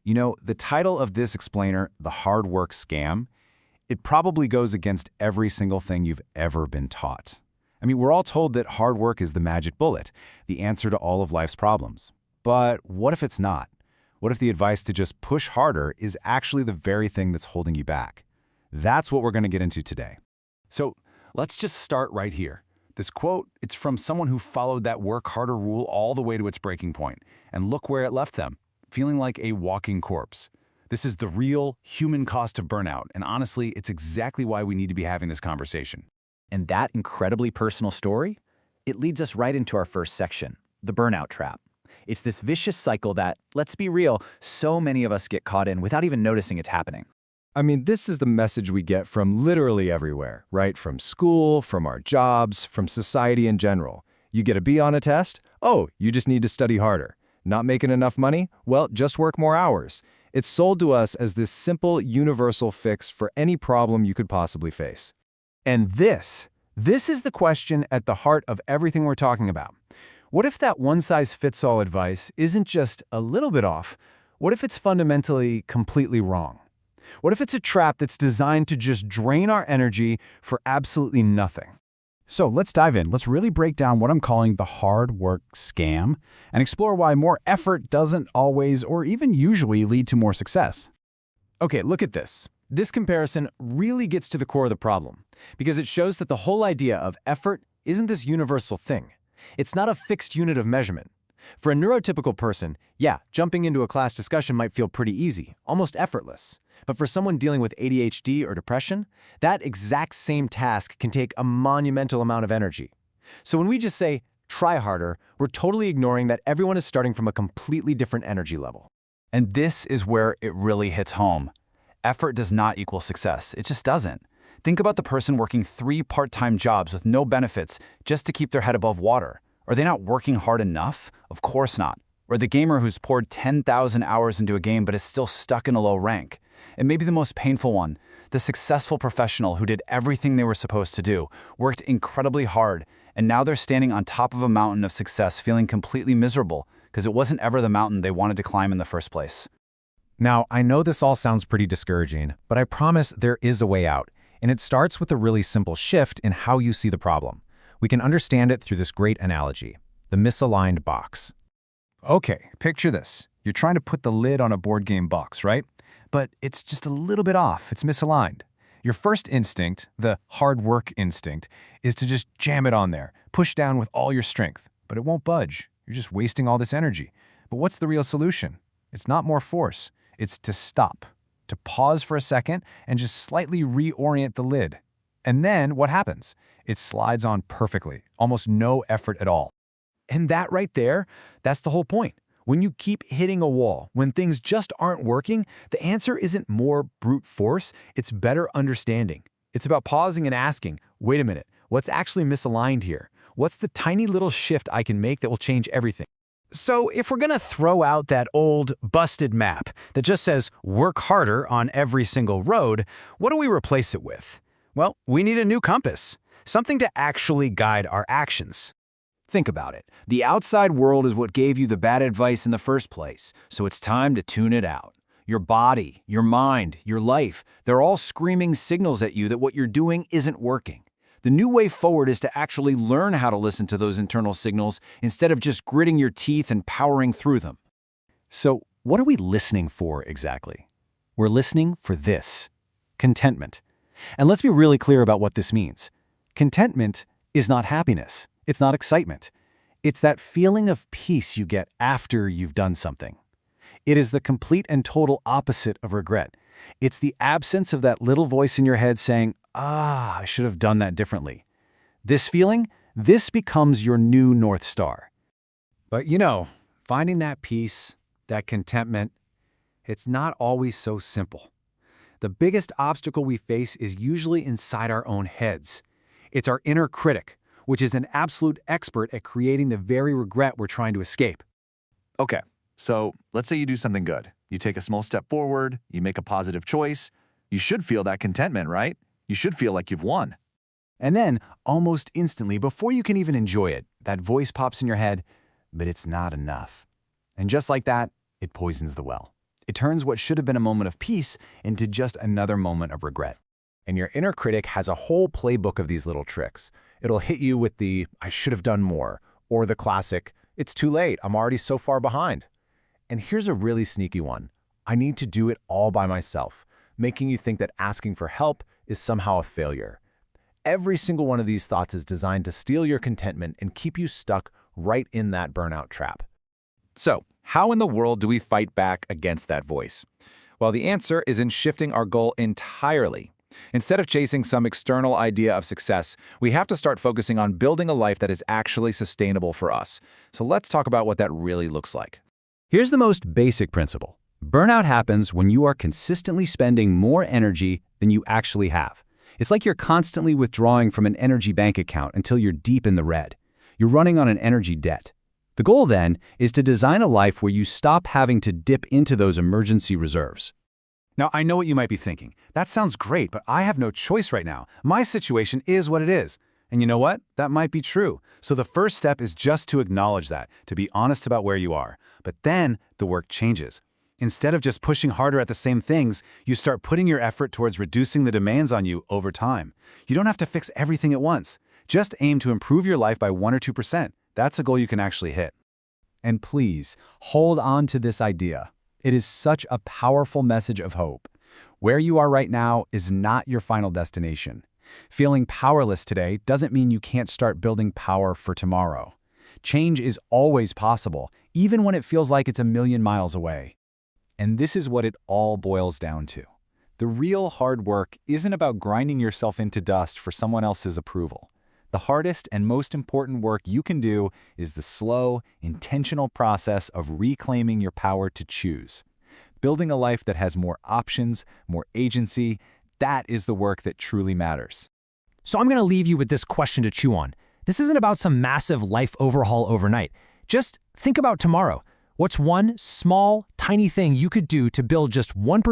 You know, the title of this explainer, The Hard Work Scam, it probably goes against every single thing you've ever been taught. I mean, we're all told that hard work is the magic bullet, the answer to all of life's problems. But what if it's not? What if the advice to just push harder is actually the very thing that's holding you back? That's what we're going to get into today. So let's just start right here. This quote, it's from someone who followed that work harder rule all the way to its breaking point. And look where it left them, feeling like a walking corpse. This is the real human cost of burnout. And honestly, it's exactly why we need to be having this conversation. And that incredibly personal story, it leads us right into our first section, the burnout trap. It's this vicious cycle that, let's be real, so many of us get caught in without even noticing it's happening. I mean, this is the message we get from literally everywhere, right? From school, from our jobs, from society in general. You get a B on a test? Oh, you just need to study harder. Not making enough money? Well, just work more hours. It's sold to us as this simple, universal fix for any problem you could possibly face. And this is the question at the heart of everything we're talking about. What if that one-size-fits-all advice isn't just a little bit off? What if it's fundamentally completely wrong? What if it's a trap that's designed to just drain our energy for absolutely nothing? So let's dive in. Let's really break down what I'm calling the hard work scam and explore why more effort doesn't always or even usually lead to more success. Okay, look at this. This comparison really gets to the core of the problem because it shows that the whole idea of effort isn't this universal thing. It's not a fixed unit of measurement. For a neurotypical person, yeah, jumping into a class discussion might feel pretty easy, almost effortless. But for someone dealing with ADHD or depression, that exact same task can take a monumental amount of energy. So when we just say, try harder, we're totally ignoring that everyone is starting from a completely different energy level. And this is where it really hits home. Effort does not equal success. It just doesn't. Think about the person working 3 part-time jobs with no benefits just to keep their head above water. Are they not working hard enough? Of course not. Or the gamer who's poured 10,000 hours into a game but is still stuck in a low rank. And maybe the most painful one, the successful professional who did everything they were supposed to do, worked incredibly hard, and now they're standing on top of a mountain of success feeling completely miserable because it wasn't ever the mountain they wanted to climb in the first place. Now, I know this all sounds pretty discouraging, but I promise there is a way out. And it starts with a really simple shift in how you see the problem. We can understand it through this great analogy, the misaligned box. Okay, picture this. You're trying to put the lid on a board game box, right? But it's just a little bit off. It's misaligned. Your first instinct, the hard work instinct, is to just jam it on there, push down with all your strength. But it won't budge. You're just wasting all this energy. But what's the real solution? It's not more force. It's to stop, to pause for a second and just slightly reorient the lid. And then what happens? It slides on perfectly, almost no effort at all. And that right there, that's the whole point. When you keep hitting a wall, when things just aren't working, the answer isn't more brute force, it's better understanding. It's about pausing and asking, wait a minute, what's actually misaligned here? What's the tiny little shift I can make that will change everything? So if we're going to throw out that old, busted map that just says work harder on every single road, what do we replace it with? Well, we need a new compass, something to actually guide our actions. Think about it. The outside world is what gave you the bad advice in the first place, so it's time to tune it out. Your body, your mind, your life, they're all screaming signals at you that what you're doing isn't working. The new way forward is to actually learn how to listen to those internal signals instead of just gritting your teeth and powering through them. So, what are we listening for exactly? We're listening for this: contentment. And let's be really clear about what this means. Contentment is not happiness. It's not excitement. It's that feeling of peace you get after you've done something. It is the complete and total opposite of regret. It's the absence of that little voice in your head saying, I should have done that differently. This feeling, this becomes your new North Star. But you know, finding that peace, that contentment, it's not always so simple. The biggest obstacle we face is usually inside our own heads. It's our inner critic, which is an absolute expert at creating the very regret we're trying to escape. Okay, so let's say you do something good. You take a small step forward, you make a positive choice. You should feel that contentment, right? You should feel like you've won. And then, almost instantly, before you can even enjoy it, that voice pops in your head, but it's not enough. And just like that, it poisons the well. It turns what should have been a moment of peace into just another moment of regret. And your inner critic has a whole playbook of these little tricks. It'll hit you with the, I should have done more, or the classic, it's too late, I'm already so far behind. And here's a really sneaky one. I need to do it all by myself, making you think that asking for help is somehow a failure. Every single one of these thoughts is designed to steal your contentment and keep you stuck right in that burnout trap. So, how in the world do we fight back against that voice? Well, the answer is in shifting our goal entirely. Instead of chasing some external idea of success, we have to start focusing on building a life that is actually sustainable for us. So let's talk about what that really looks like. Here's the most basic principle. Burnout happens when you are consistently spending more energy than you actually have. It's like you're constantly withdrawing from an energy bank account until you're deep in the red. You're running on an energy debt. The goal then is to design a life where you stop having to dip into those emergency reserves. Now, I know what you might be thinking. That sounds great, but I have no choice right now. My situation is what it is. And you know what? That might be true. So the first step is just to acknowledge that, to be honest about where you are. But then the work changes. Instead of just pushing harder at the same things, you start putting your effort towards reducing the demands on you over time. You don't have to fix everything at once. Just aim to improve your life by 1 or 2%. That's a goal you can actually hit. And please, hold on to this idea. It is such a powerful message of hope. Where you are right now is not your final destination. Feeling powerless today doesn't mean you can't start building power for tomorrow. Change is always possible, even when it feels like it's a million miles away. And this is what it all boils down to. The real hard work isn't about grinding yourself into dust for someone else's approval. The hardest and most important work you can do is the slow, intentional process of reclaiming your power to choose. Building a life that has more options, more agency, that is the work that truly matters. So I'm going to leave you with this question to chew on. This isn't about some massive life overhaul overnight. Just think about tomorrow. What's one small, tiny thing you could do to build just 1%